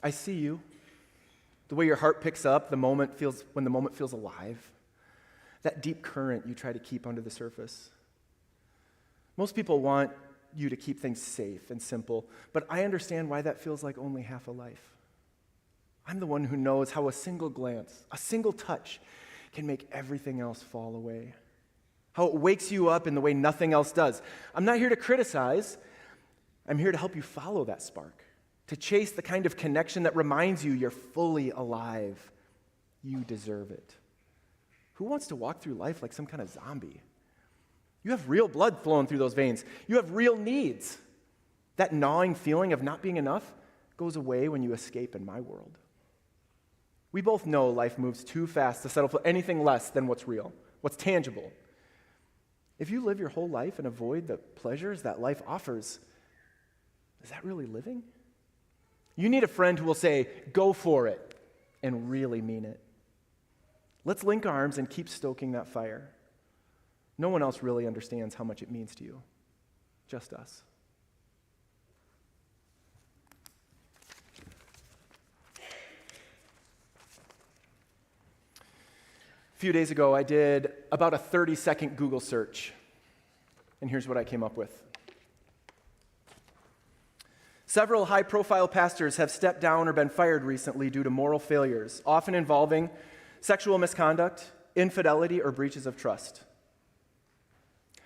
I see you. The way your heart picks up when the moment feels alive. That deep current you try to keep under the surface. Most people want you to keep things safe and simple, but I understand why that feels like only half a life. I'm the one who knows how a single glance, a single touch, can make everything else fall away. How it wakes you up in the way nothing else does. I'm not here to criticize. I'm here to help you follow that spark, to chase the kind of connection that reminds you you're fully alive. You deserve it. Who wants to walk through life like some kind of zombie? You have real blood flowing through those veins. You have real needs. That gnawing feeling of not being enough goes away when you escape in my world. We both know life moves too fast to settle for anything less than what's real, what's tangible. If you live your whole life and avoid the pleasures that life offers, is that really living? You need a friend who will say, go for it, and really mean it. Let's link arms and keep stoking that fire. No one else really understands how much it means to you. Just us. A few days ago, I did about a 30-second Google search, and here's what I came up with. Several high-profile pastors have stepped down or been fired recently due to moral failures, often involving sexual misconduct, infidelity, or breaches of trust.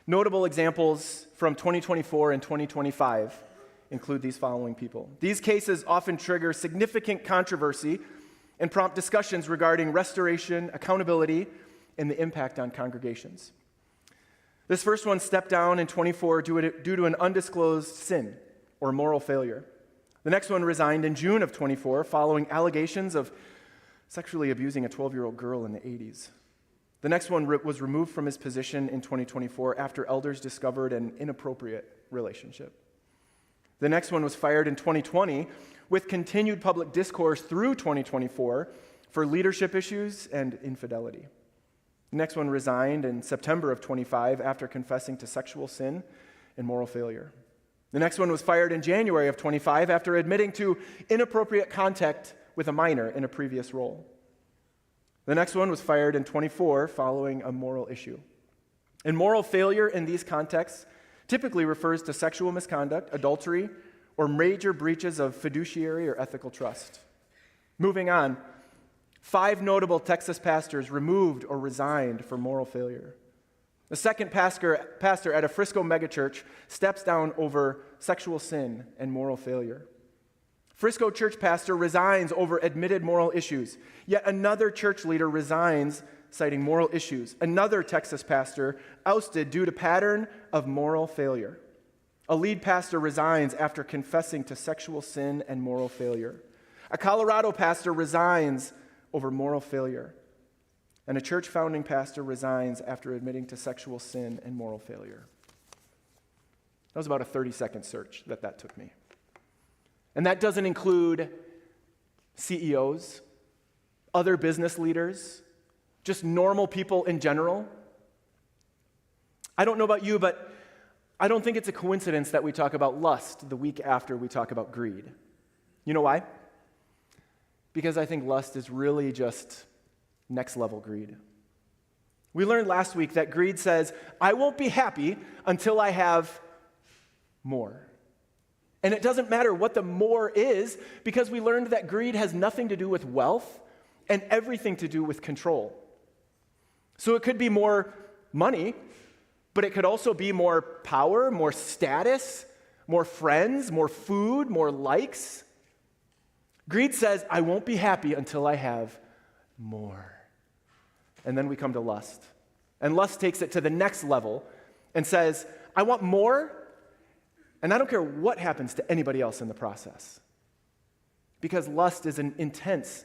Notable examples from 2024 and 2025 include these following people. These cases often trigger significant controversy and prompt discussions regarding restoration, accountability, and the impact on congregations. This first one stepped down in 24 due to an undisclosed sin or moral failure. The next one resigned in June of 24 following allegations of sexually abusing a 12-year-old girl in the 80s. The next one was removed from his position in 2024 after elders discovered an inappropriate relationship. The next one was fired in 2020 with continued public discourse through 2024 for leadership issues and infidelity. The next one resigned in September of 25 after confessing to sexual sin and moral failure. The next one was fired in January of 25 after admitting to inappropriate contact with a minor in a previous role. The next one was fired in 24 following a moral issue. And moral failure in these contexts typically refers to sexual misconduct, adultery, or major breaches of fiduciary or ethical trust. Moving on, 5 notable Texas pastors removed or resigned for moral failure. The second pastor at a Frisco megachurch steps down over sexual sin and moral failure. Frisco church pastor resigns over admitted moral issues. Yet another church leader resigns citing moral issues. Another Texas pastor ousted due to pattern of moral failure. A lead pastor resigns after confessing to sexual sin and moral failure. A Colorado pastor resigns over moral failure. And a church founding pastor resigns after admitting to sexual sin and moral failure. That was about a 30-second search that took me. And that doesn't include CEOs, other business leaders, just normal people in general. I don't know about you, but I don't think it's a coincidence that we talk about lust the week after we talk about greed. You know why? Because I think lust is really just next-level greed. We learned last week that greed says, I won't be happy until I have more. And it doesn't matter what the more is, because we learned that greed has nothing to do with wealth and everything to do with control. So it could be more money, but it could also be more power, more status, more friends, more food, more likes. Greed says, I won't be happy until I have more. And then we come to lust. And lust takes it to the next level and says, I want more, and I don't care what happens to anybody else in the process. Because lust is an intense,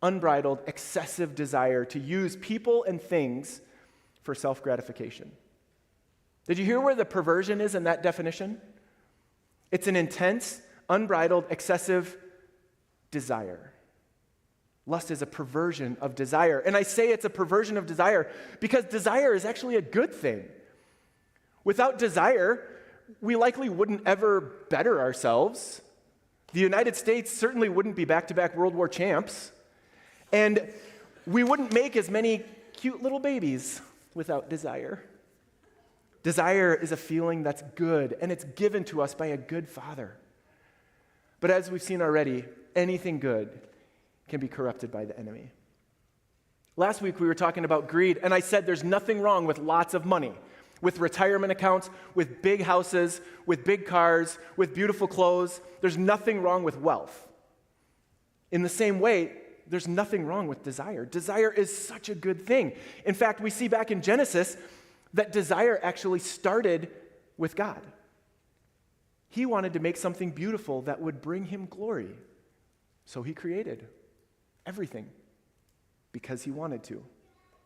unbridled, excessive desire to use people and things for self-gratification. Did you hear where the perversion is in that definition? It's an intense, unbridled, excessive desire. Lust is a perversion of desire. And I say it's a perversion of desire because desire is actually a good thing. Without desire, we likely wouldn't ever better ourselves. The United States certainly wouldn't be back-to-back World War champs, and we wouldn't make as many cute little babies without desire. Desire is a feeling that's good, and it's given to us by a good Father. But as we've seen already, anything good can be corrupted by the enemy. Last week we were talking about greed, and I said there's nothing wrong with lots of money, with retirement accounts, with big houses, with big cars, with beautiful clothes. There's nothing wrong with wealth. In the same way, there's nothing wrong with desire. Desire is such a good thing. In fact, we see back in Genesis that desire actually started with God. He wanted to make something beautiful that would bring him glory. So he created everything because he wanted to,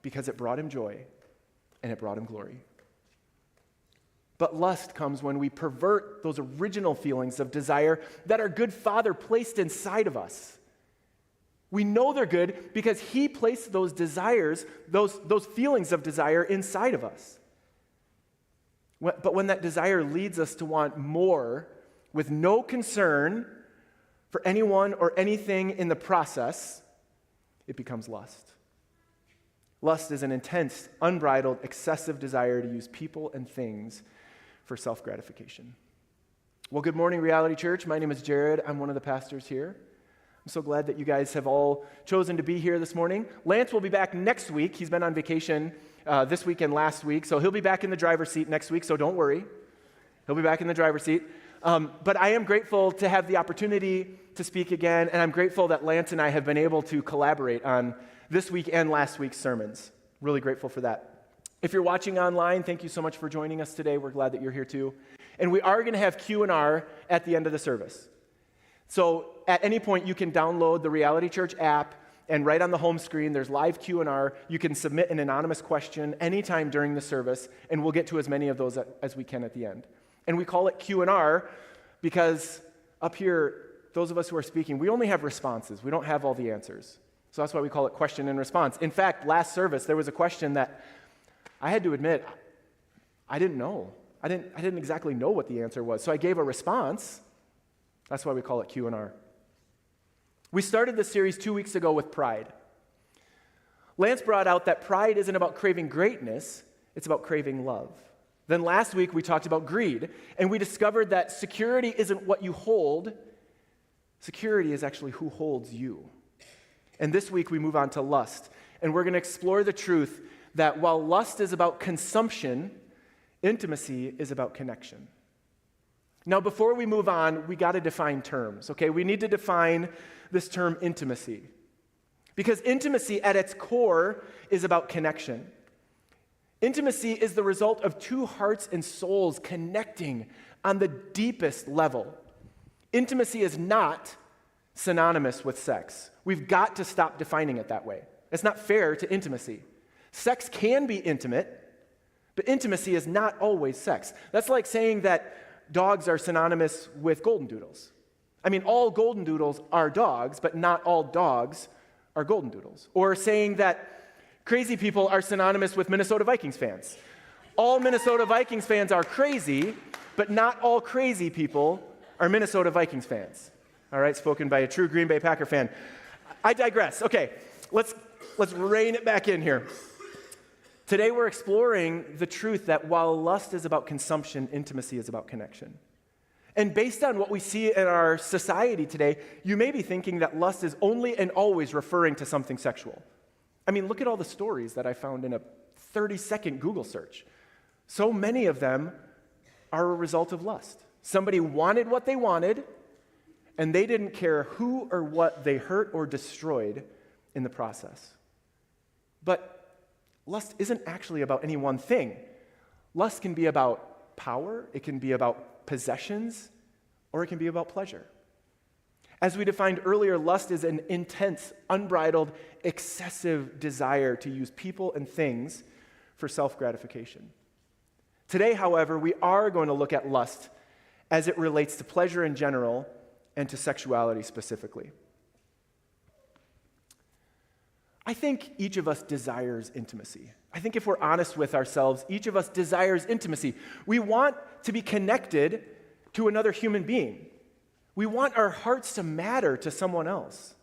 because it brought him joy and it brought him glory. But lust comes when we pervert those original feelings of desire that our good Father placed inside of us. We know they're good because he placed those desires, those feelings of desire inside of us. But when that desire leads us to want more with no concern for anyone or anything in the process, it becomes lust. Lust is an intense, unbridled, excessive desire to use people and things for self-gratification. Well, good morning, Reality Church. My name is Jared. I'm one of the pastors here. I'm so glad that you guys have all chosen to be here this morning. Lance will be back next week. He's been on vacation this week and last week, so he'll be back in the driver's seat next week, so don't worry. He'll be back in the driver's seat. But I am grateful to have the opportunity to speak again, and I'm grateful that Lance and I have been able to collaborate on this week and last week's sermons. Really grateful for that. If you're watching online, thank you so much for joining us today. We're glad that you're here too. And we are going to have Q&R at the end of the service. So at any point, you can download the Reality Church app, and right on the home screen, there's live Q&R. You can submit an anonymous question anytime during the service, and we'll get to as many of those as we can at the end. And we call it Q&R because up here, those of us who are speaking, we only have responses. We don't have all the answers. So that's why we call it question and response. In fact, last service, there was a question that I had to admit, I didn't know. I didn't exactly know what the answer was. So I gave a response. That's why we call it Q&R. We started this series 2 weeks ago with pride. Lance brought out that pride isn't about craving greatness, it's about craving love. Then last week we talked about greed, and we discovered that security isn't what you hold, security is actually who holds you. And this week we move on to lust, and we're going to explore the truth that while lust is about consumption, intimacy is about connection. Now, before we move on, we got to define terms, okay? We need to define this term intimacy. Because intimacy at its core is about connection. Intimacy is the result of two hearts and souls connecting on the deepest level. Intimacy is not synonymous with sex. We've got to stop defining it that way. It's not fair to intimacy. Sex can be intimate, but intimacy is not always sex. That's like saying that dogs are synonymous with golden doodles. I mean, all golden doodles are dogs, but not all dogs are golden doodles. Or saying that crazy people are synonymous with Minnesota Vikings fans. All Minnesota Vikings fans are crazy, but not all crazy people are Minnesota Vikings fans. All right, spoken by a true Green Bay Packer fan. I digress. Okay, let's rein it back in here. Today we're exploring the truth that while lust is about consumption, intimacy is about connection. And based on what we see in our society today, you may be thinking that lust is only and always referring to something sexual. I mean, look at all the stories that I found in a 30-second Google search. So many of them are a result of lust. Somebody wanted what they wanted, and they didn't care who or what they hurt or destroyed in the process. But lust isn't actually about any one thing. Lust can be about power, it can be about possessions, or it can be about pleasure. As we defined earlier, lust is an intense, unbridled, excessive desire to use people and things for self-gratification. Today, however, we are going to look at lust as it relates to pleasure in general and to sexuality specifically. I think each of us desires intimacy. I think if we're honest with ourselves, each of us desires intimacy. We want to be connected to another human being. We want our hearts to matter to someone else.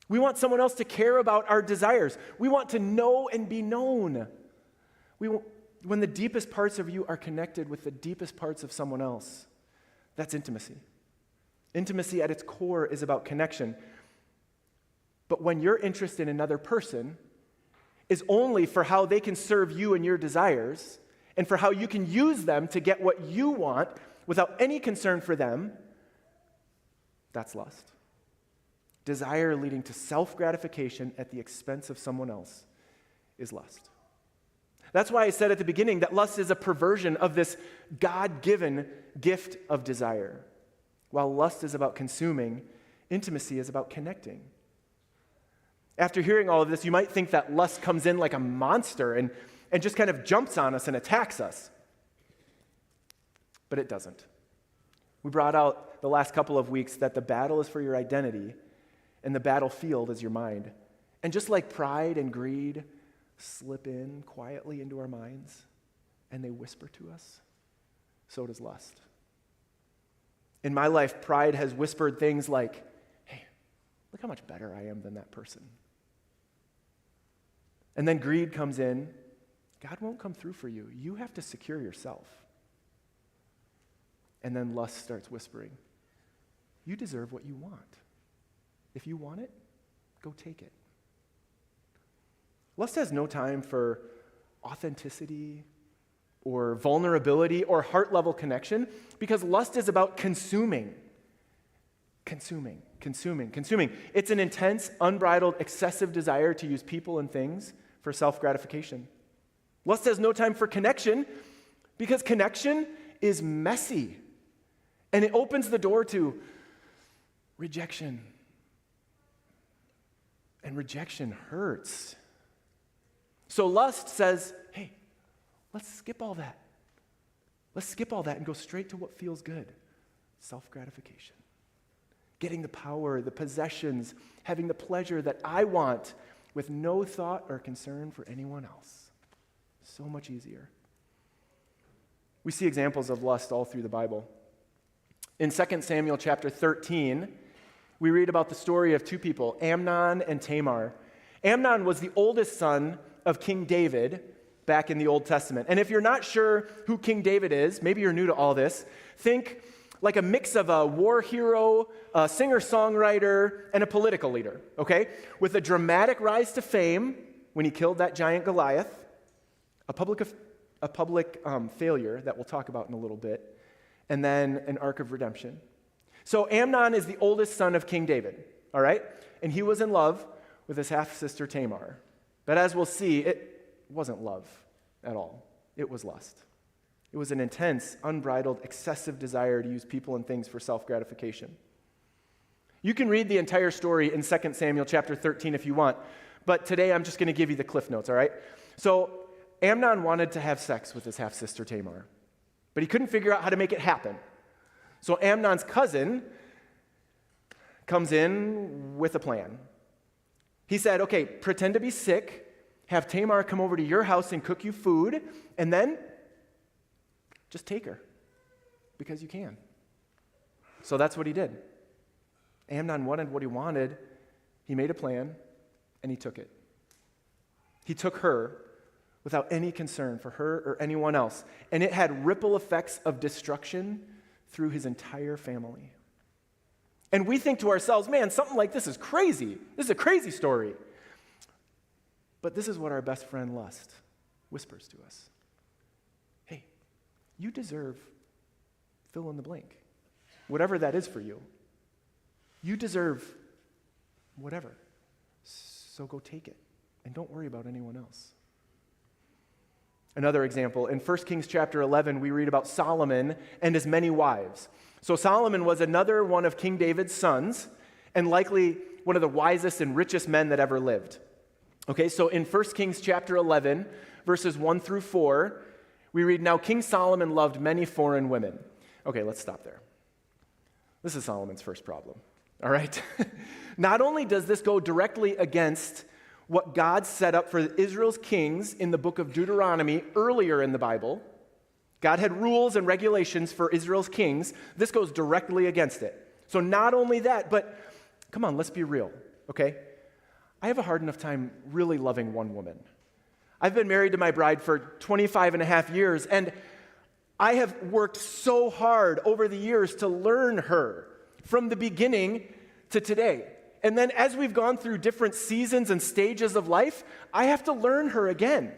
We want someone else to care about our desires. We want to know and be known. When the deepest parts of you are connected with the deepest parts of someone else, that's intimacy. Intimacy at its core is about connection. But when your interest in another person is only for how they can serve you and your desires, and for how you can use them to get what you want without any concern for them, that's lust. Desire leading to self-gratification at the expense of someone else is lust. That's why I said at the beginning that lust is a perversion of this God-given gift of desire. While lust is about consuming, intimacy is about connecting. After hearing all of this, you might think that lust comes in like a monster and just kind of jumps on us and attacks us. But it doesn't. We brought out the last couple of weeks that the battle is for your identity and the battlefield is your mind. And just like pride and greed slip in quietly into our minds and they whisper to us, so does lust. In my life, pride has whispered things like, hey, look how much better I am than that person. And then greed comes in. God won't come through for you. You have to secure yourself. And then lust starts whispering, you deserve what you want. If you want it, go take it. Lust has no time for authenticity or vulnerability or heart-level connection because lust is about consuming. Consuming. It's an intense, unbridled, excessive desire to use people and things for self-gratification. Lust has no time for connection because connection is messy and it opens the door to rejection. And rejection hurts. So lust says, hey, let's skip all that. Let's skip all that and go straight to what feels good. Self-gratification. Getting the power, the possessions, having the pleasure that I want with no thought or concern for anyone else. So much easier. We see examples of lust all through the Bible. In 2 Samuel chapter 13, we read about the story of two people, Amnon and Tamar. Amnon was the oldest son of King David back in the Old Testament. And if you're not sure who King David is, maybe you're new to all this, think like a mix of a war hero, a singer-songwriter, and a political leader, okay? With a dramatic rise to fame when he killed that giant Goliath, a public failure that we'll talk about in a little bit, and then an arc of redemption. So Amnon is the oldest son of King David, all right? And he was in love with his half-sister Tamar. But as we'll see, it wasn't love at all. It was lust. It was an intense, unbridled, excessive desire to use people and things for self-gratification. You can read the entire story in 2 Samuel chapter 13 if you want, but today I'm just going to give you the cliff notes, all right? So Amnon wanted to have sex with his half-sister Tamar, but he couldn't figure out how to make it happen. So Amnon's cousin comes in with a plan. He said, okay, pretend to be sick, have Tamar come over to your house and cook you food, and then just take her, because you can. So that's what he did. Amnon wanted what he wanted. He made a plan, and he took it. He took her without any concern for her or anyone else, and it had ripple effects of destruction through his entire family. And we think to ourselves, man, something like this is crazy. This is a crazy story. But this is what our best friend lust whispers to us. Hey, you deserve fill in the blank, whatever that is for you. You deserve whatever. So go take it, and don't worry about anyone else. Another example, in 1 Kings chapter 11, we read about Solomon and his many wives. So Solomon was another one of King David's sons, and likely one of the wisest and richest men that ever lived. Okay, so in 1 Kings chapter 11, verses 1 through 4, we read, now King Solomon loved many foreign women. Okay, let's stop there. This is Solomon's first problem, all right? Not only does this go directly against what God set up for Israel's kings in the book of Deuteronomy earlier in the Bible, God had rules and regulations for Israel's kings. This goes directly against it. So not only that, but come on, let's be real, okay? I have a hard enough time really loving one woman. I've been married to my bride for 25 and a half years, and I have worked so hard over the years to learn her from the beginning to today. And then as we've gone through different seasons and stages of life, I have to learn her again.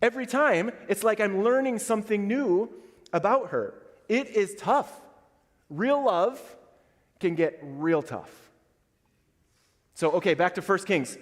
Every time, it's like I'm learning something new about her. It is tough. Real love can get real tough. So, okay, back to 1 Kings.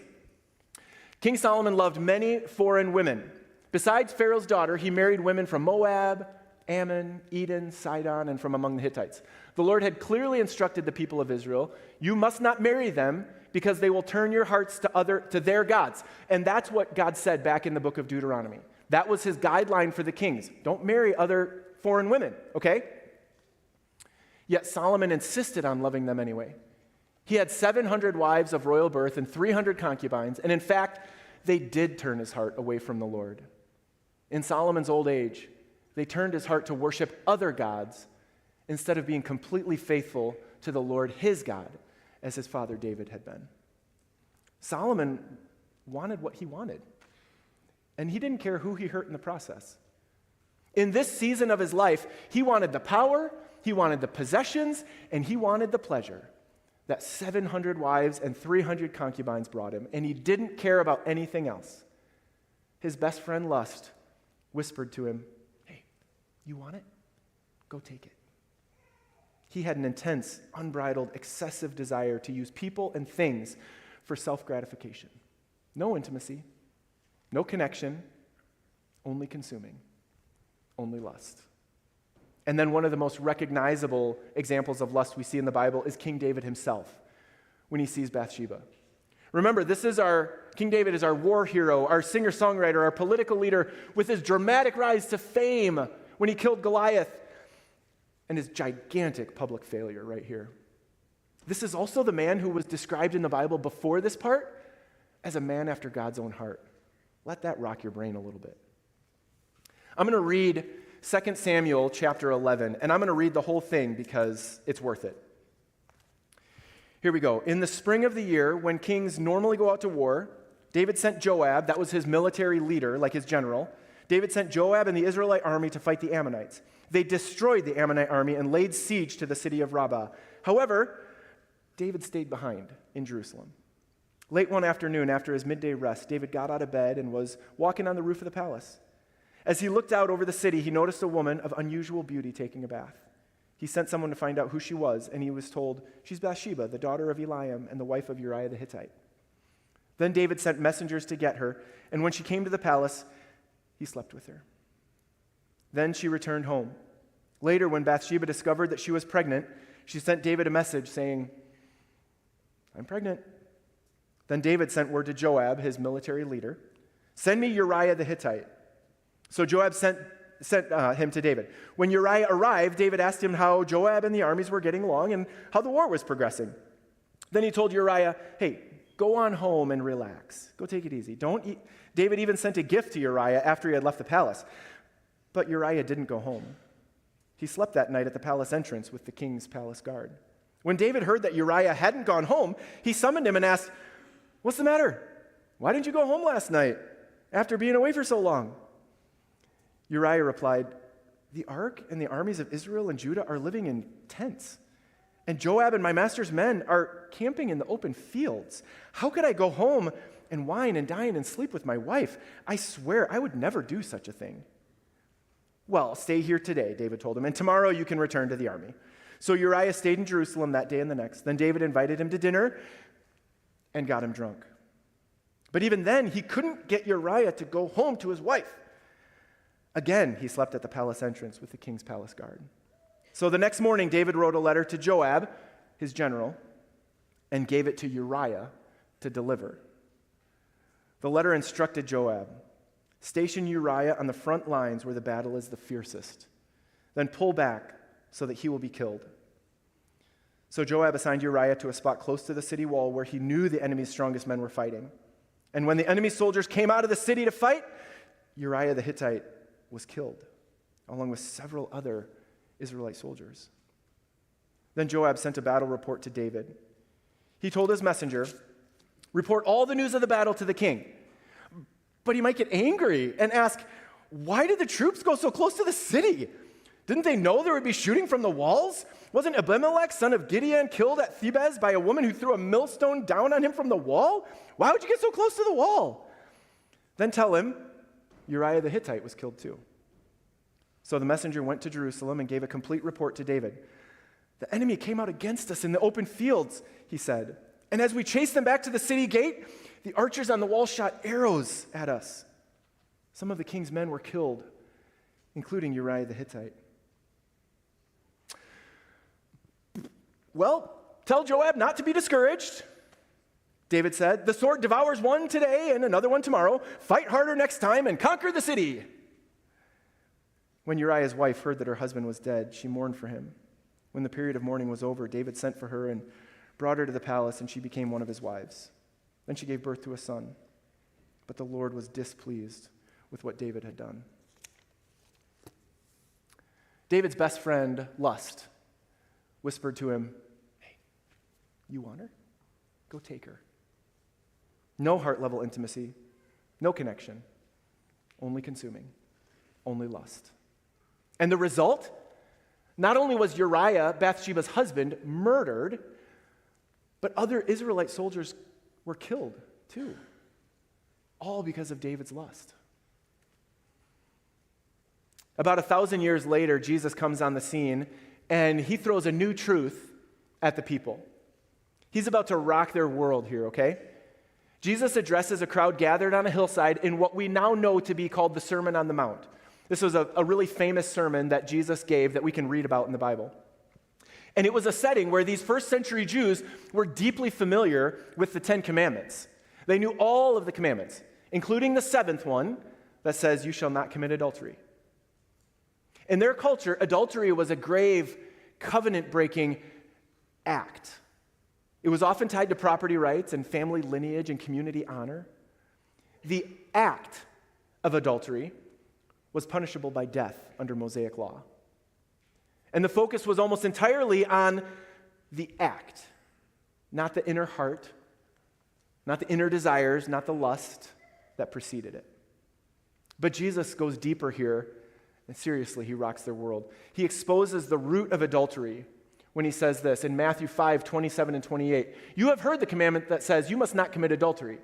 King Solomon loved many foreign women. Besides Pharaoh's daughter, he married women from Moab, Ammon, Edom, Sidon, and from among the Hittites. The Lord had clearly instructed the people of Israel, you must not marry them because they will turn your hearts to their gods. And that's what God said back in the book of Deuteronomy. That was his guideline for the kings. Don't marry other foreign women, okay? Yet Solomon insisted on loving them anyway. He had 700 wives of royal birth and 300 concubines, and in fact, they did turn his heart away from the Lord. In Solomon's old age, they turned his heart to worship other gods instead of being completely faithful to the Lord, his God, as his father David had been. Solomon wanted what he wanted, and he didn't care who he hurt in the process. In this season of his life, he wanted the power, he wanted the possessions, and he wanted the pleasure that 700 wives and 300 concubines brought him, and he didn't care about anything else. His best friend, Lust, whispered to him, hey, you want it? Go take it. He had an intense, unbridled, excessive desire to use people and things for self-gratification. No intimacy, no connection, only consuming, only lust. And then one of the most recognizable examples of lust we see in the Bible is King David himself when he sees Bathsheba. Remember, King David is our war hero, our singer-songwriter, our political leader with his dramatic rise to fame when he killed Goliath and his gigantic public failure right here. This is also the man who was described in the Bible before this part as a man after God's own heart. Let that rock your brain a little bit. I'm going to read 2 Samuel chapter 11, and I'm going to read the whole thing because it's worth it. Here we go. In the spring of the year, when kings normally go out to war, David sent Joab, that was his military leader, like his general. David sent Joab and the Israelite army to fight the Ammonites. They destroyed the Ammonite army and laid siege to the city of Rabbah. However, David stayed behind in Jerusalem. Late one afternoon, after his midday rest, David got out of bed and was walking on the roof of the palace. As he looked out over the city, he noticed a woman of unusual beauty taking a bath. He sent someone to find out who she was, and he was told, she's Bathsheba, the daughter of Eliam and the wife of Uriah the Hittite. Then David sent messengers to get her, and when she came to the palace, he slept with her. Then she returned home. Later, when Bathsheba discovered that she was pregnant, she sent David a message saying, I'm pregnant. Then David sent word to Joab, his military leader, send me Uriah the Hittite. So Joab sent him to David. When Uriah arrived, David asked him how Joab and the armies were getting along and how the war was progressing. Then he told Uriah, hey, go on home and relax. Go take it easy. Don't eat. David even sent a gift to Uriah after he had left the palace. But Uriah didn't go home. He slept that night at the palace entrance with the king's palace guard. When David heard that Uriah hadn't gone home, he summoned him and asked, what's the matter? Why didn't you go home last night after being away for so long? Uriah replied, the ark and the armies of Israel and Judah are living in tents, and Joab and my master's men are camping in the open fields. How could I go home and wine and dine and sleep with my wife? I swear I would never do such a thing. Well, stay here today, David told him, and tomorrow you can return to the army. So Uriah stayed in Jerusalem that day and the next. Then David invited him to dinner and got him drunk. But even then, he couldn't get Uriah to go home to his wife. Again, he slept at the palace entrance with the king's palace guard. So the next morning, David wrote a letter to Joab, his general, and gave it to Uriah to deliver. The letter instructed Joab, station Uriah on the front lines where the battle is the fiercest. Then pull back so that he will be killed. So Joab assigned Uriah to a spot close to the city wall where he knew the enemy's strongest men were fighting. And when the enemy soldiers came out of the city to fight, Uriah the Hittite was killed. along with several other Israelite soldiers. Then Joab sent a battle report to David. He told his messenger, report all the news of the battle to the king. But he might get angry and ask, why did the troops go so close to the city? Didn't they know there would be shooting from the walls? Wasn't Abimelech, son of Gideon, killed at Thebez by a woman who threw a millstone down on him from the wall? Why would you get so close to the wall? Then tell him Uriah the Hittite was killed too. So the messenger went to Jerusalem and gave a complete report to David. The enemy came out against us in the open fields, he said. And as we chased them back to the city gate, the archers on the wall shot arrows at us. Some of the king's men were killed, including Uriah the Hittite. Well, tell Joab not to be discouraged, David said. The sword devours one today and another one tomorrow. Fight harder next time and conquer the city. When Uriah's wife heard that her husband was dead, she mourned for him. When the period of mourning was over, David sent for her and brought her to the palace, and she became one of his wives. Then she gave birth to a son. But the Lord was displeased with what David had done. David's best friend, Lust, whispered to him, hey, you want her? Go take her. No heart-level intimacy, no connection, only consuming, only lust. And the result? Not only was Uriah, Bathsheba's husband, murdered, but other Israelite soldiers were killed too, all because of David's lust. About 1,000 years later, Jesus comes on the scene, and he throws a new truth at the people. He's about to rock their world here, okay? Jesus addresses a crowd gathered on a hillside in what we now know to be called the Sermon on the Mount. This was a really famous sermon that Jesus gave that we can read about in the Bible. And it was a setting where these first century Jews were deeply familiar with the Ten Commandments. They knew all of the commandments, including the seventh one that says, you shall not commit adultery. In their culture, adultery was a grave, covenant-breaking act. It was often tied to property rights and family lineage and community honor. The act of adultery was punishable by death under Mosaic law. And the focus was almost entirely on the act, not the inner heart, not the inner desires, not the lust that preceded it. But Jesus goes deeper here, and seriously, he rocks their world. He exposes the root of adultery when he says this in Matthew 5, 27 and 28. You have heard the commandment that says you must not commit adultery.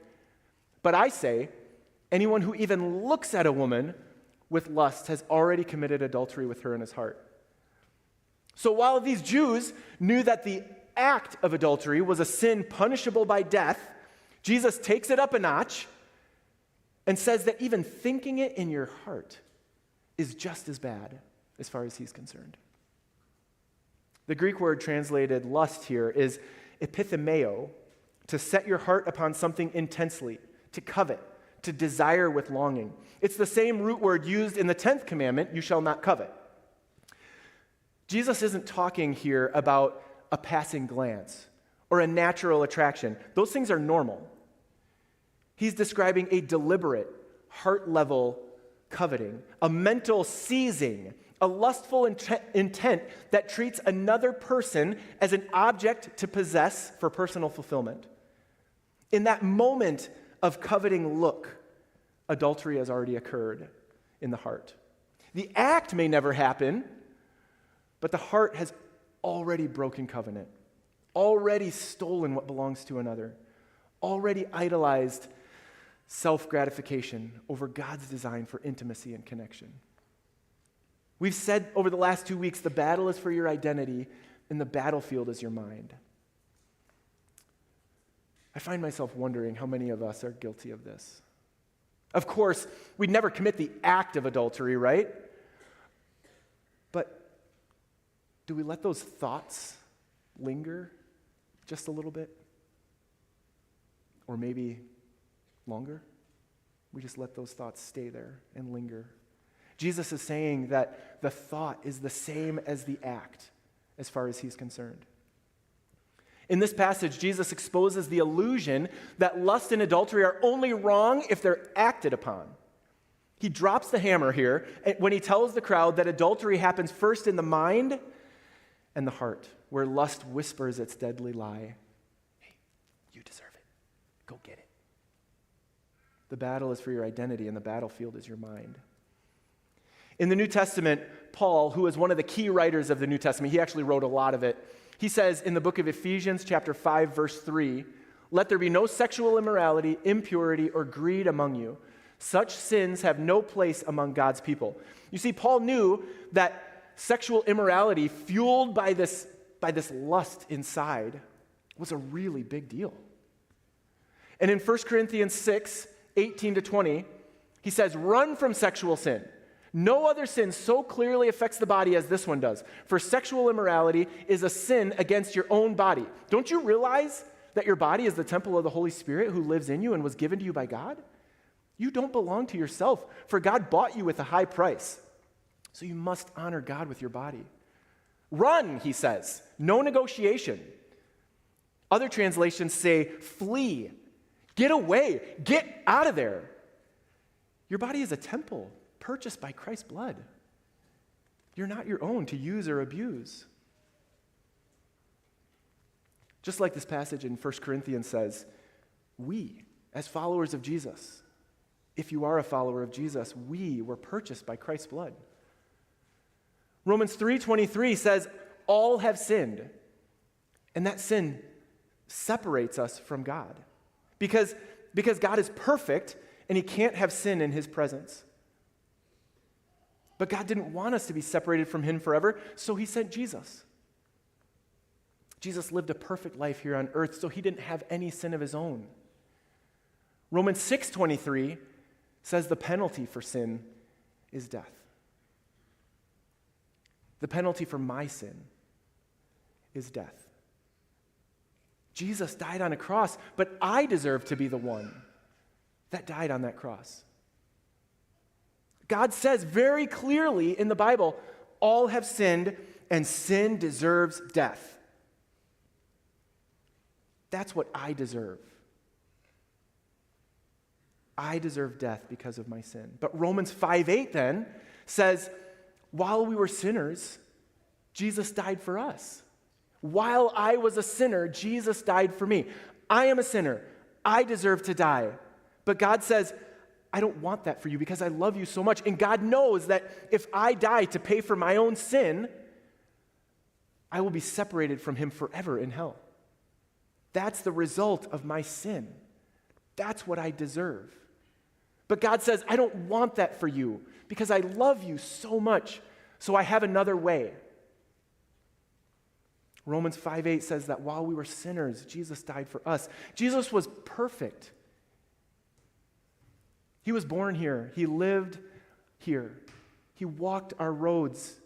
But I say, anyone who even looks at a woman with lust has already committed adultery with her in his heart. So while these Jews knew that the act of adultery was a sin punishable by death, Jesus takes it up a notch and says that even thinking it in your heart is just as bad as far as he's concerned. The Greek word translated lust here is epithemeo, to set your heart upon something intensely, to covet, to desire with longing. It's the same root word used in the 10th commandment, you shall not covet. Jesus isn't talking here about a passing glance or a natural attraction. Those things are normal. He's describing a deliberate, heart-level coveting, a mental seizing, a lustful intent that treats another person as an object to possess for personal fulfillment. In that moment of coveting look, adultery has already occurred in the heart. The act may never happen, but the heart has already broken covenant, already stolen what belongs to another, already idolized self-gratification over God's design for intimacy and connection. We've said over the last 2 weeks, the battle is for your identity, and the battlefield is your mind. I find myself wondering how many of us are guilty of this. Of course, we'd never commit the act of adultery, right? But do we let those thoughts linger just a little bit? Or maybe longer? We just let those thoughts stay there and linger. Jesus is saying that the thought is the same as the act as far as he's concerned. In this passage, Jesus exposes the illusion that lust and adultery are only wrong if they're acted upon. He drops the hammer here when he tells the crowd that adultery happens first in the mind and the heart, where lust whispers its deadly lie. Hey, you deserve it. Go get it. The battle is for your identity, and the battlefield is your mind. In the New Testament, Paul, who is one of the key writers of the New Testament, he actually wrote a lot of it. He says in the book of Ephesians, chapter 5, verse 3, "Let there be no sexual immorality, impurity, or greed among you. Such sins have no place among God's people." You see, Paul knew that sexual immorality fueled by this lust inside was a really big deal. And in 1 Corinthians 6, 18 to 20, he says, "Run from sexual sin. No other sin so clearly affects the body as this one does. For sexual immorality is a sin against your own body. Don't you realize that your body is the temple of the Holy Spirit who lives in you and was given to you by God? You don't belong to yourself, for God bought you with a high price. So you must honor God with your body. Run," he says. No negotiation. Other translations say, "Flee. Get away. Get out of there." Your body is a temple purchased by Christ's blood. You're not your own to use or abuse. Just like this passage in 1 Corinthians says, we, as followers of Jesus, if you are a follower of Jesus, we were purchased by Christ's blood. Romans 3:23 says, all have sinned, and that sin separates us from God. Because God is perfect, and he can't have sin in his presence. But God didn't want us to be separated from him forever, so he sent Jesus. Jesus lived a perfect life here on earth, so he didn't have any sin of his own. Romans 6:23 says the penalty for sin is death. The penalty for my sin is death. Jesus died on a cross, but I deserve to be the one that died on that cross. God says very clearly in the Bible, all have sinned and sin deserves death. That's what I deserve. I deserve death because of my sin. But Romans 5:8 then says, while we were sinners, Jesus died for us. While I was a sinner, Jesus died for me. I am a sinner. I deserve to die. But God says, I don't want that for you because I love you so much. And God knows that if I die to pay for my own sin, I will be separated from him forever in hell. That's the result of my sin. That's what I deserve. But God says, I don't want that for you because I love you so much, so I have another way. Romans 5:8 says that while we were sinners, Jesus died for us. Jesus was perfect. He was born here. He lived here. He walked our roads.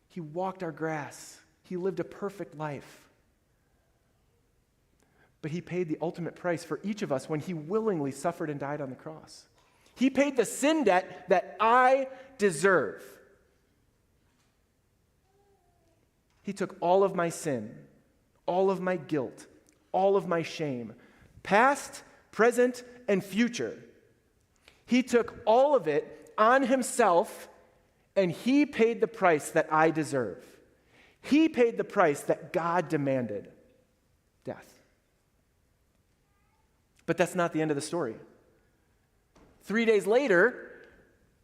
He walked our grass. He lived a perfect life. But he paid the ultimate price for each of us when he willingly suffered and died on the cross. He paid the sin debt that I deserve. He took all of my sin, all of my guilt, all of my shame, past, present, and future. He took all of it on himself, and he paid the price that I deserve. He paid the price that God demanded, death. But that's not the end of the story. 3 days later,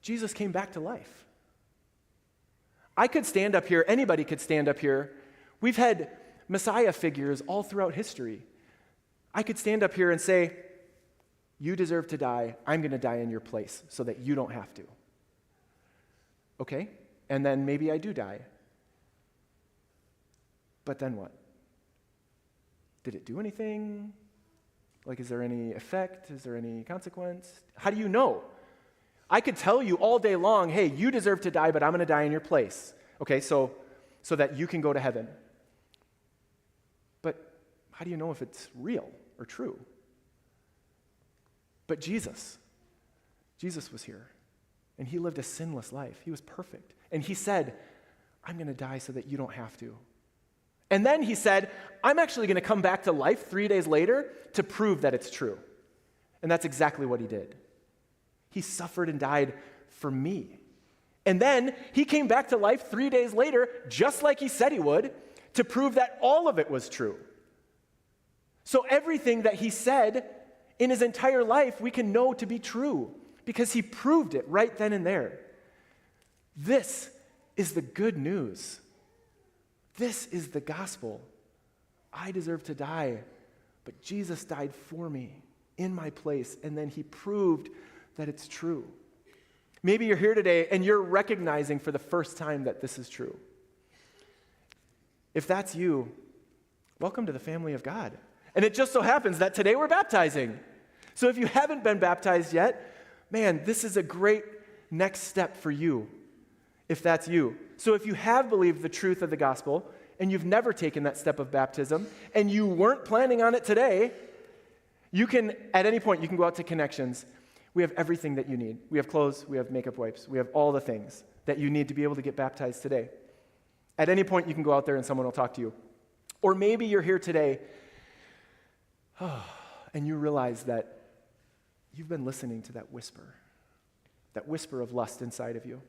Jesus came back to life. I could stand up here, anybody could stand up here. We've had Messiah figures all throughout history. I could stand up here and say, you deserve to die. I'm going to die in your place so that you don't have to. Okay? And then maybe I do die. But then what? Did it do anything? Like, is there any effect? Is there any consequence? How do you know? I could tell you all day long, hey, you deserve to die, but I'm going to die in your place. Okay, so that you can go to heaven. But how do you know if it's real or true? But Jesus was here, and he lived a sinless life. He was perfect. And he said, I'm going to die so that you don't have to. And then he said, I'm actually going to come back to life 3 days later to prove that it's true. And that's exactly what he did. He suffered and died for me. And then he came back to life 3 days later, just like he said he would, to prove that all of it was true. So everything that he said in his entire life, we can know to be true because he proved it right then and there. This is the good news. This is the gospel. I deserve to die, but Jesus died for me in my place, and then he proved that it's true. Maybe you're here today and you're recognizing for the first time that this is true. If that's you, welcome to the family of God. And it just so happens that today we're baptizing. So if you haven't been baptized yet, man, this is a great next step for you, if that's you. So if you have believed the truth of the gospel and you've never taken that step of baptism and you weren't planning on it today, you can, at any point, you can go out to Connections. We have everything that you need. We have clothes, we have makeup wipes, we have all the things that you need to be able to get baptized today. At any point, you can go out there and someone will talk to you. Or maybe you're here today and you realize that you've been listening to that whisper of lust inside of you,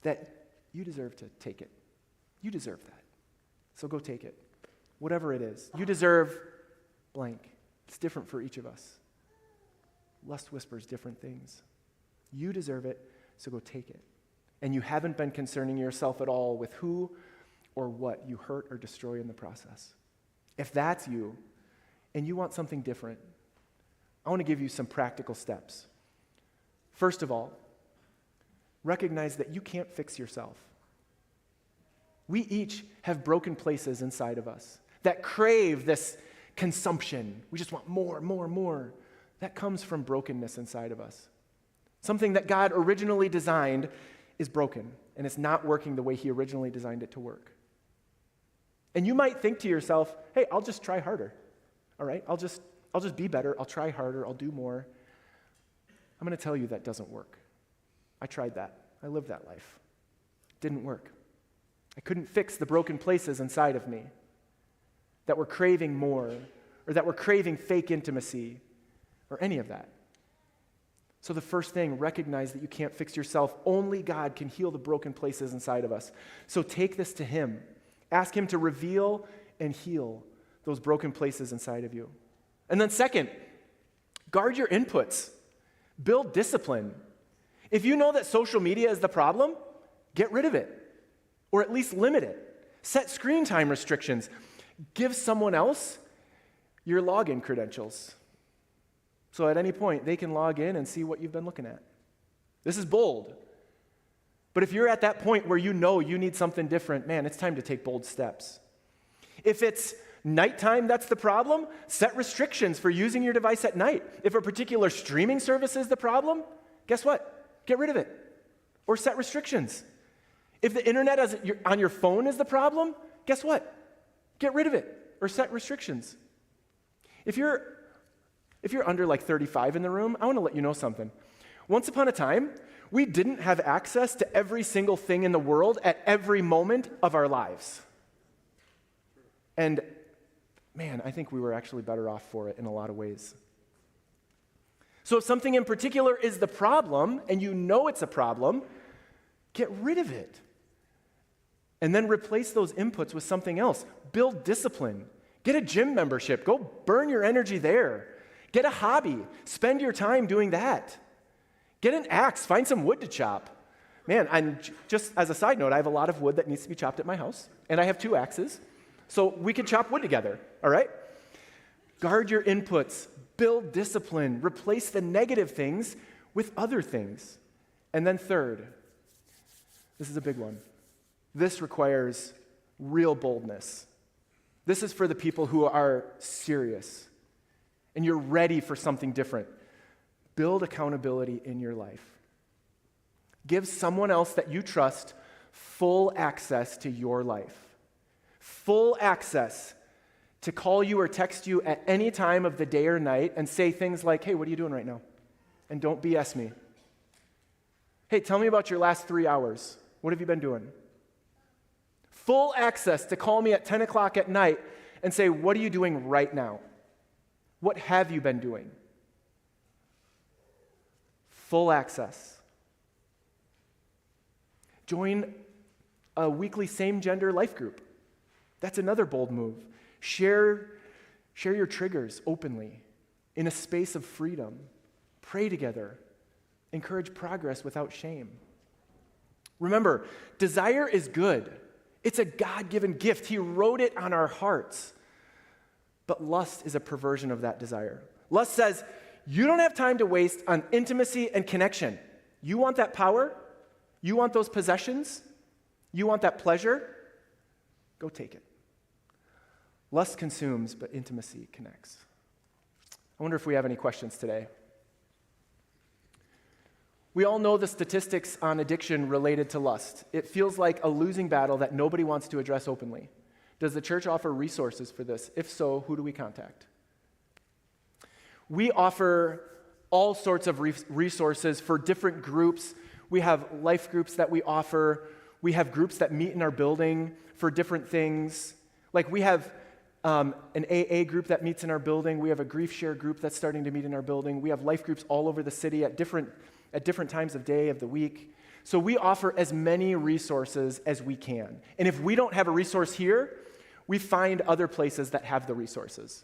that you deserve to take it. You deserve that. So go take it. Whatever it is. You deserve blank. It's different for each of us. Lust whispers different things. You deserve it, so go take it. And you haven't been concerning yourself at all with who or what you hurt or destroy in the process. If that's you, and you want something different, I want to give you some practical steps. First of all, recognize that you can't fix yourself. We each have broken places inside of us that crave this consumption. We just want more, more, more. That comes from brokenness inside of us. Something that God originally designed is broken, and it's not working the way he originally designed it to work. And you might think to yourself, hey, I'll just try harder. All right, I'll just be better. I'll try harder. I'll do more. I'm going to tell you that doesn't work. I tried that. I lived that life. It didn't work. I couldn't fix the broken places inside of me that were craving more, or that were craving fake intimacy, or any of that. So the first thing, recognize that you can't fix yourself. Only God can heal the broken places inside of us. So take this to him. Ask him to reveal and heal those broken places inside of you. And then second, guard your inputs. Build discipline. If you know that social media is the problem, get rid of it, or at least limit it. Set screen time restrictions. Give someone else your login credentials. So at any point, they can log in and see what you've been looking at. This is bold. But if you're at that point where you know you need something different, man, it's time to take bold steps. If it's nighttime that's the problem, set restrictions for using your device at night. If a particular streaming service is the problem, guess what? Get rid of it. Or set restrictions. If the internet on your phone is the problem, guess what? Get rid of it or set restrictions. If you're under like 35 in the room, I want to let you know something. Once upon a time, we didn't have access to every single thing in the world at every moment of our lives. And man, I think we were actually better off for it in a lot of ways. So if something in particular is the problem, and you know it's a problem, get rid of it. And then replace those inputs with something else. Build discipline. Get a gym membership. Go burn your energy there. Get a hobby. Spend your time doing that. Get an axe. Find some wood to chop. Man, just as a side note, I have a lot of wood that needs to be chopped at my house, and I have 2 axes, so we can chop wood together, all right? Guard your inputs. Build discipline. Replace the negative things with other things. And then third, this is a big one. This requires real boldness. This is for the people who are serious and you're ready for something different. Build accountability in your life. Give someone else that you trust full access to your life. Full access to call you or text you at any time of the day or night and say things like, hey, what are you doing right now? And don't BS me. Hey, tell me about your last 3 hours. What have you been doing? Full access to call me at 10 o'clock at night and say, what are you doing right now? What have you been doing? Full access. Join a weekly same-gender life group. That's another bold move. Share your triggers openly in a space of freedom. Pray together. Encourage progress without shame. Remember, desire is good. It's a God-given gift. He wrote it on our hearts. But lust is a perversion of that desire. Lust says, you don't have time to waste on intimacy and connection. You want that power? You want those possessions? You want that pleasure? Go take it. Lust consumes, but intimacy connects. I wonder if we have any questions today. We all know the statistics on addiction related to lust. It feels like a losing battle that nobody wants to address openly. Does the church offer resources for this? If so, who do we contact? We offer all sorts of resources for different groups. We have life groups that we offer. We have groups that meet in our building for different things. Like we have an AA group that meets in our building. We have a grief share group that's starting to meet in our building. We have life groups all over the city at different times of day, of the week. So we offer as many resources as we can. And if we don't have a resource here, we find other places that have the resources.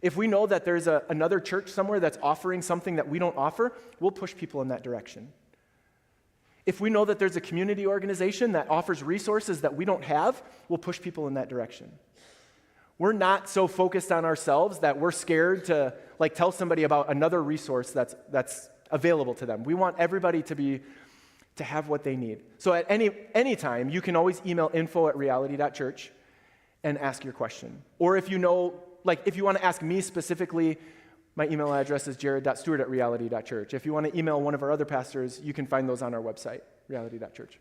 If we know that there's another church somewhere that's offering something that we don't offer, we'll push people in that direction. If we know that there's a community organization that offers resources that we don't have, we'll push people in that direction. We're not so focused on ourselves that we're scared to tell somebody about another resource that's available to them. We want everybody to have what they need. So at any time, you can always email info@reality.church and ask your question. Or if you want to ask me specifically, my email address is jared.stewart@reality.church. If you want to email one of our other pastors, you can find those on our website, reality.church.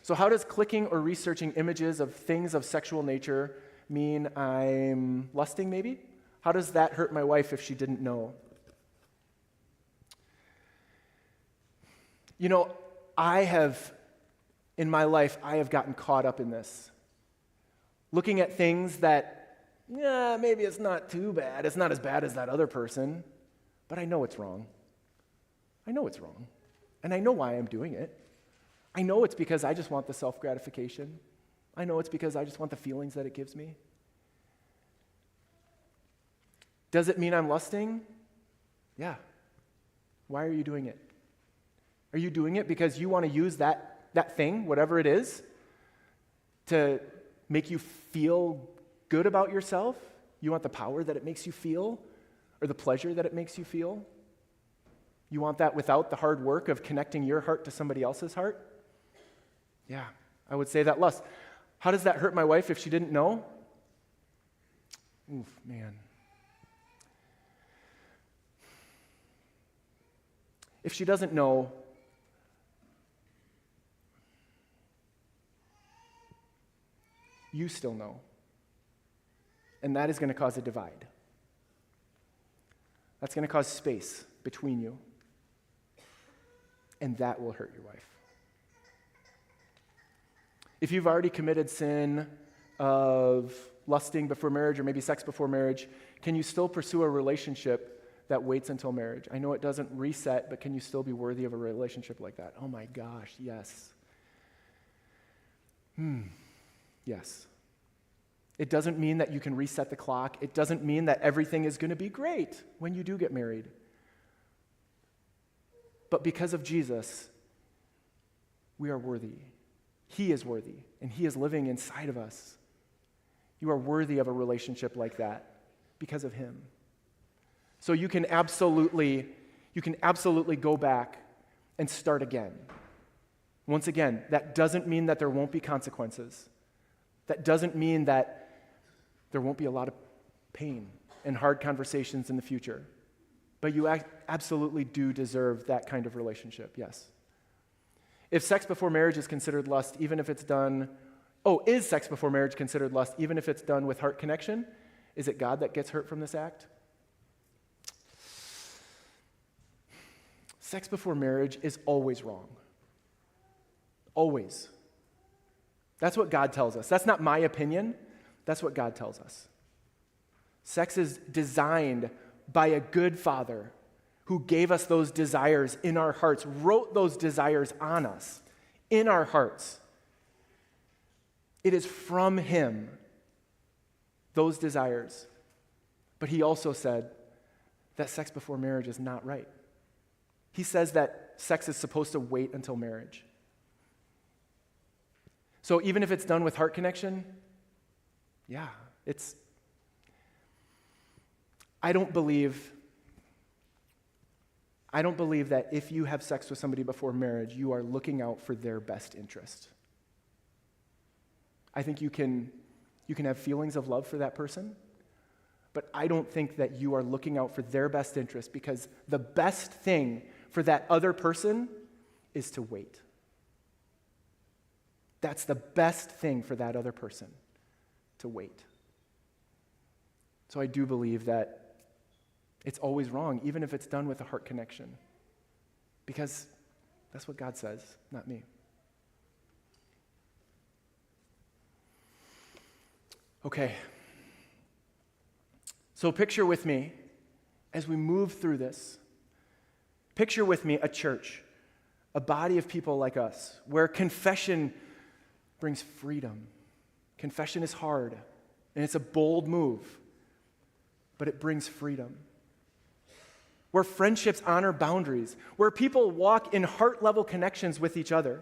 So how does clicking or researching images of things of sexual nature mean I'm lusting, maybe? How does that hurt my wife if she didn't know? You know, in my life, I have gotten caught up in this. Looking at things that, maybe it's not too bad. It's not as bad as that other person, but I know it's wrong. I know it's wrong. And I know why I'm doing it. I know it's because I just want the self-gratification. I know it's because I just want the feelings that it gives me. Does it mean I'm lusting? Yeah. Why are you doing it? Are you doing it because you want to use that thing, whatever it is, to make you feel good about yourself? You want the power that it makes you feel, or the pleasure that it makes you feel? You want that without the hard work of connecting your heart to somebody else's heart? Yeah, I would say that lust. How does that hurt my wife if she didn't know? Oof, man. If she doesn't know, you still know. And that is going to cause a divide. That's going to cause space between you. And that will hurt your wife. If you've already committed sin of lusting before marriage or maybe sex before marriage, can you still pursue a relationship that waits until marriage? I know it doesn't reset, but can you still be worthy of a relationship like that? Oh my gosh, yes. Yes. It doesn't mean that you can reset the clock. It doesn't mean that everything is going to be great when you do get married. But because of Jesus, we are worthy. He is worthy, and He is living inside of us. You are worthy of a relationship like that because of Him. So you can absolutely go back and start again. Once again, that doesn't mean that there won't be consequences. That doesn't mean that there won't be a lot of pain and hard conversations in the future. But you absolutely do deserve that kind of relationship, yes. If sex before marriage is considered lust, even if it's done, is sex before marriage considered lust, even if it's done with heart connection? Is it God that gets hurt from this act? Sex before marriage is always wrong. Always. That's what God tells us. That's not my opinion. That's what God tells us. Sex is designed by a good Father who gave us those desires in our hearts, wrote those desires on us in our hearts. It is from him, those desires. But he also said that sex before marriage is not right. He says that sex is supposed to wait until marriage. So even if it's done with heart connection, yeah, I don't believe that if you have sex with somebody before marriage, you are looking out for their best interest. I think you can have feelings of love for that person, but I don't think that you are looking out for their best interest, because the best thing for that other person is to wait. That's the best thing for that other person, to wait. So I do believe that it's always wrong, even if it's done with a heart connection, because that's what God says, not me. Okay. So picture with me, as we move through this, picture with me a church, a body of people like us, where confession brings freedom. Confession is hard, and it's a bold move, but it brings freedom. Where friendships honor boundaries, where people walk in heart-level connections with each other.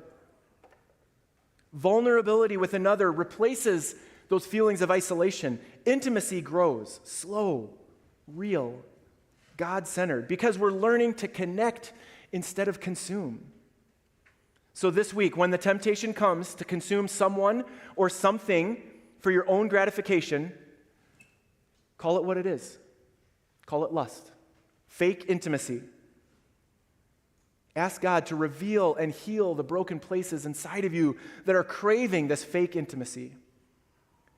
Vulnerability with another replaces those feelings of isolation. Intimacy grows, slow, real, God-centered, because we're learning to connect instead of consume. So this week, when the temptation comes to consume someone or something for your own gratification, call it what it is. Call it lust. Fake intimacy. Ask God to reveal and heal the broken places inside of you that are craving this fake intimacy.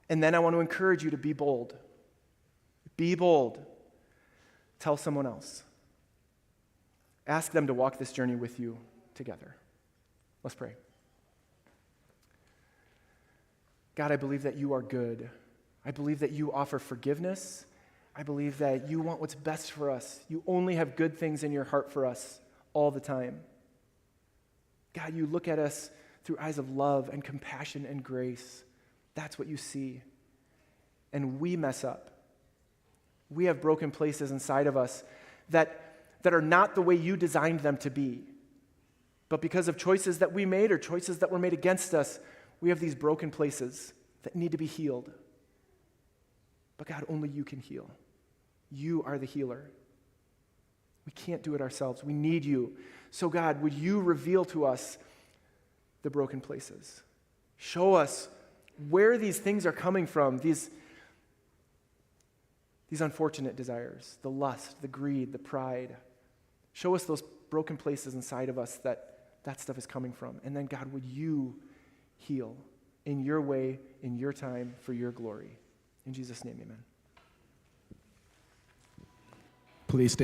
And then I want to encourage you to be bold. Be bold. Tell someone else. Ask them to walk this journey with you together. Let's pray. God, I believe that you are good. I believe that you offer forgiveness. I believe that you want what's best for us. You only have good things in your heart for us all the time. God, you look at us through eyes of love and compassion and grace. That's what you see. And we mess up. We have broken places inside of us that are not the way you designed them to be. But because of choices that we made or choices that were made against us, we have these broken places that need to be healed. But God, only you can heal. You are the healer. We can't do it ourselves. We need you. So God, would you reveal to us the broken places? Show us where these things are coming from, these unfortunate desires, the lust, the greed, the pride. Show us those broken places inside of us that stuff is coming from. And then, God, would you heal in your way, in your time, for your glory. In Jesus' name, amen. Please stand.